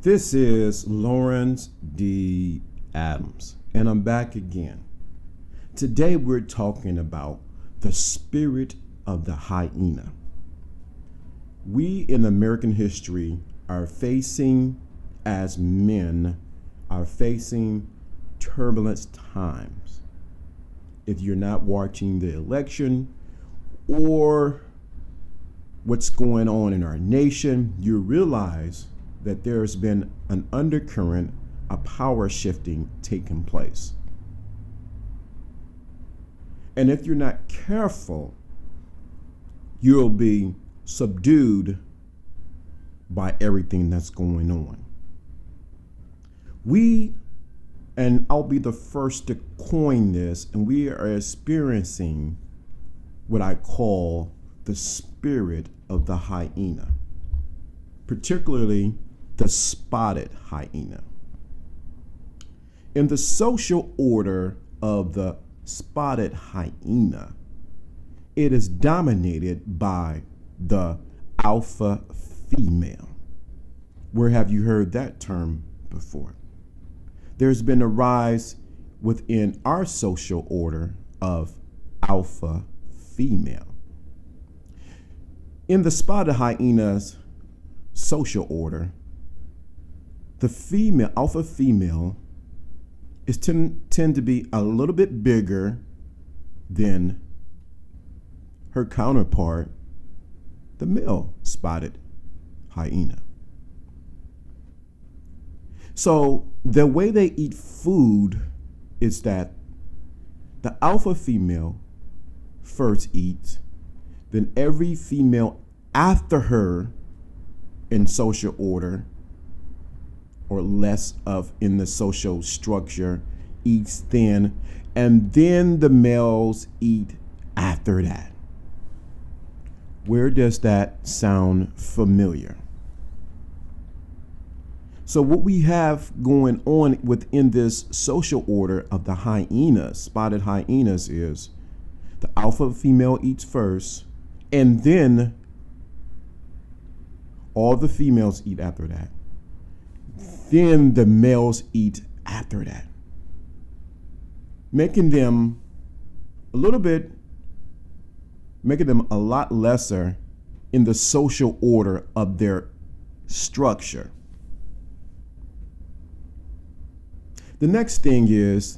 This is Lawrence D. Adams, and I'm back again. Today we're talking about the spirit of the hyena. We in American history are facing, as men, are facing turbulent times. If you're not watching the election or what's going on in our nation, you realize that there's been an undercurrent, a power shifting taking place. And if you're not careful, you'll be subdued by everything that's going on. And I'll be the first to coin this, and we are experiencing what I call the spirit of the hyena, particularly the spotted hyena. In the social order of the spotted hyena, it is dominated by the alpha female. Where have you heard that term before? There's been a rise within our social order of alpha female. In the spotted hyena's social order, the female, alpha female, is tend to be a little bit bigger than her counterpart, the male spotted hyena. So the way they eat food is that the alpha female first eats, then every female after her in social order or less of in the social structure eats then, and then the males eat after that. Where does that sound familiar? So what we have going on within this social order of the hyenas, spotted hyenas, is the alpha female eats first, and then all the females eat after that. Then the males eat after that, making them a lot lesser in the social order of their structure. The next thing is,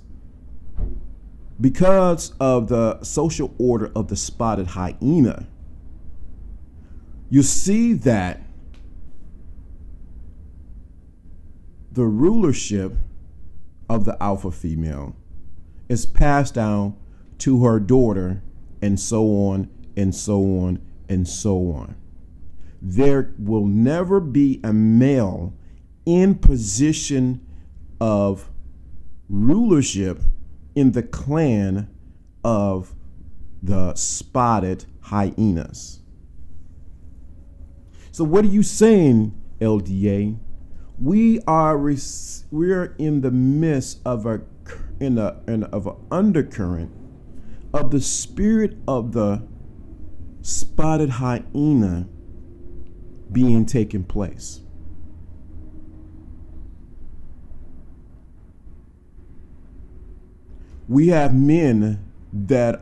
because of the social order of the spotted hyena, you see that the rulership of the alpha female is passed down to her daughter, and so on and so on and so on. There will never be a male in position of rulership in the clan of the spotted hyenas. So what are you saying, LDA? We are in the midst of an undercurrent of the spirit of the spotted hyena being taken place. We have men that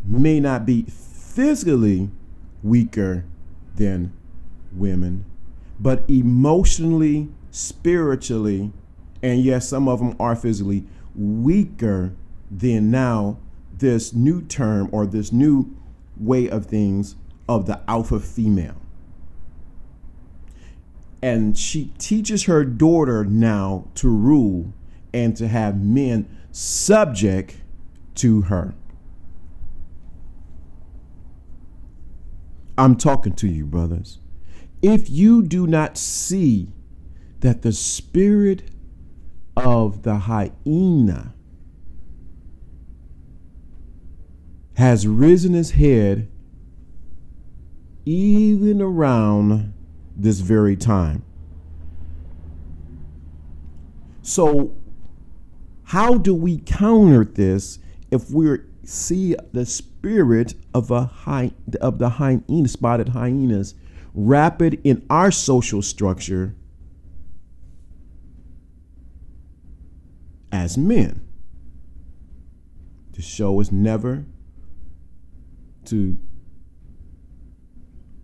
may not be physically weaker than women, but emotionally, spiritually, and yes, some of them are physically weaker than now this new term or this new way of things of the alpha female. And she teaches her daughter now to rule and to have men subject to her. I'm talking to you, brothers. If you do not see that the spirit of the hyena has risen its head even around this very time. So how do we counter this if we see the spirit of the hyena, spotted hyenas, rapid in our social structure as men. The show is never to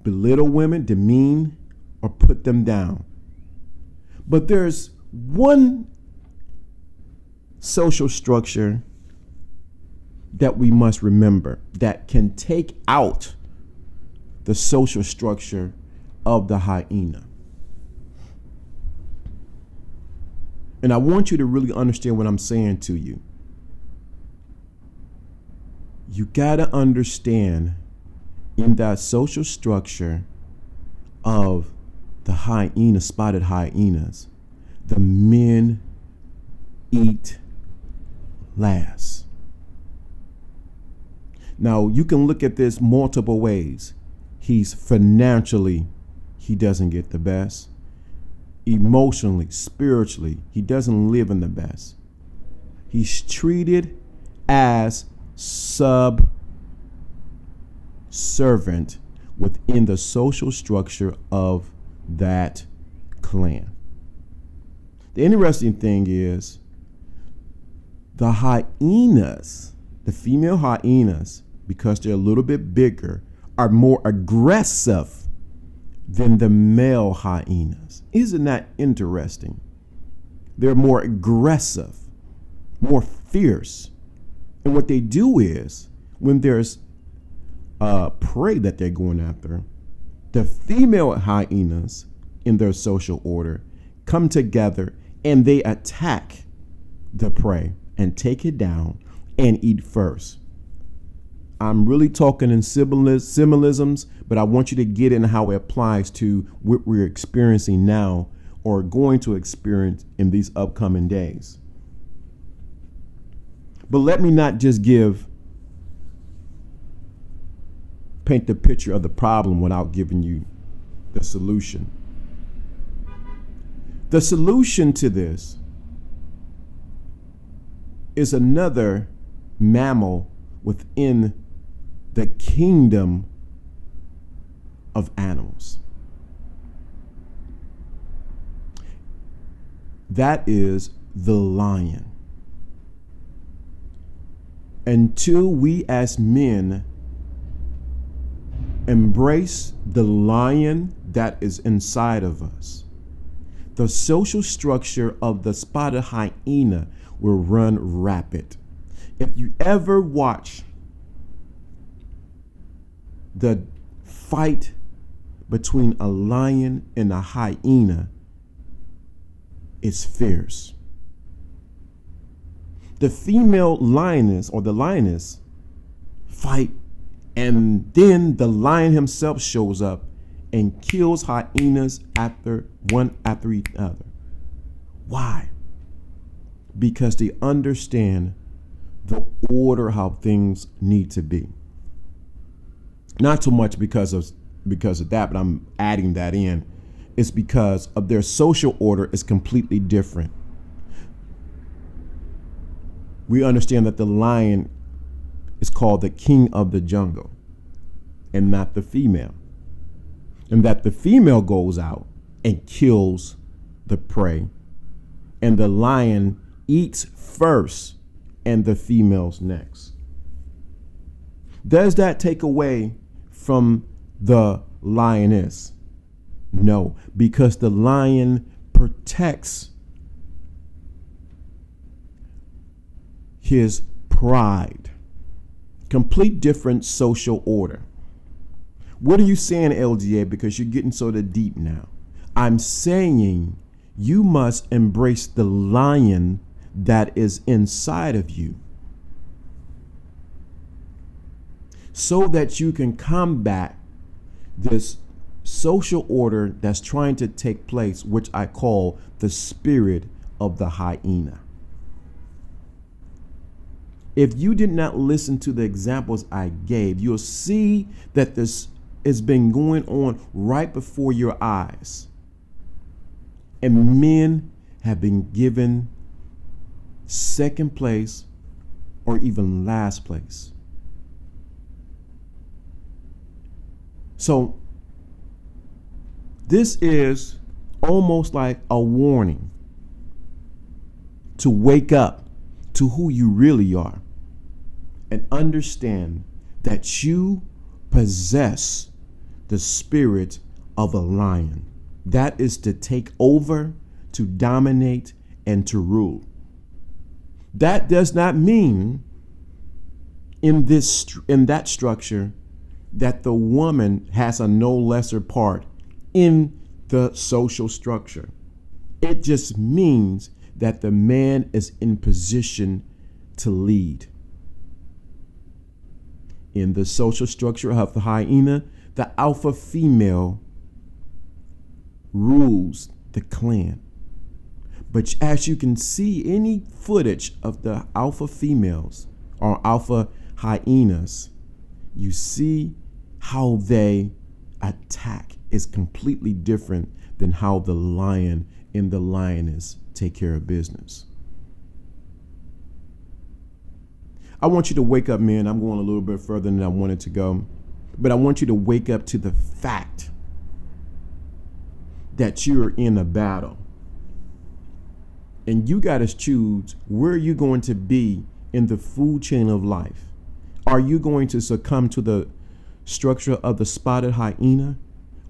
belittle women, demean, or put them down. But there's one social structure that we must remember that can take out the social structure of the hyena. And I want you to really understand what I'm saying to you. You got to understand in that social structure of the hyena, spotted hyenas, the men eat last. Now, you can look at this multiple ways. He doesn't get the best. Emotionally, spiritually, he doesn't live in the best. He's treated as subservient within the social structure of that clan. The interesting thing is the hyenas, the female hyenas, because they're a little bit bigger, are more aggressive than the male hyenas. Isn't that interesting? They're more aggressive, more fierce. And what they do is, when there's prey that they're going after, the female hyenas in their social order come together and they attack the prey and take it down and eat first. I'm really talking in symbolisms, but I want you to get in how it applies to what we're experiencing now or going to experience in these upcoming days. But let me not just paint the picture of the problem without giving you the solution. The solution to this is another mammal within the kingdom of animals. That is the lion. Until we as men embrace the lion that is inside of us, the social structure of the spotted hyena will run rapid. If you ever watch the fight between a lion and a hyena, it's fierce. The female lioness or the lioness fight, and then the lion himself shows up and kills hyenas one after each other. Why? Because they understand the order, how things need to be. Not so much because of that, but I'm adding that in. It's because of their social order is completely different. We understand that the lion is called the king of the jungle and not the female. And that the female goes out and kills the prey. And the lion eats first and the female's next. Does that take away from the lioness? No, because the lion protects his pride. Complete different social order. What are you saying, LGA? Because you're getting sort of deep now. I'm saying you must embrace the lion that is inside of you so that you can combat this social order that's trying to take place, which I call the spirit of the hyena. If you did not listen to the examples I gave, you'll see that this has been going on right before your eyes. And men have been given second place or even last place. So this is almost like a warning to wake up to who you really are and understand that you possess the spirit of a lion. That is to take over, to dominate, and to rule. That does not mean in that structure that the woman has a no lesser part in the social structure. It just means that the man is in position to lead. In the social structure of the hyena, the alpha female rules the clan. But as you can see, any footage of the alpha females or alpha hyenas, you see how they attack is completely different than how the lion and the lioness take care of business. I want you to wake up, man. I'm going a little bit further than I wanted to go, but I want you to wake up to the fact that you're in a battle. And you got to choose where you're going to be in the food chain of life. Are you going to succumb to the structure of the spotted hyena,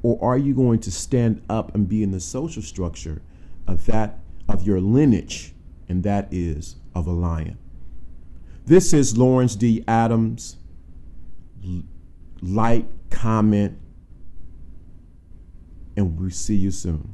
or are you going to stand up and be in the social structure of your lineage, and that is of a lion? This is Lawrence D. Adams. Like, comment, and we'll see you soon.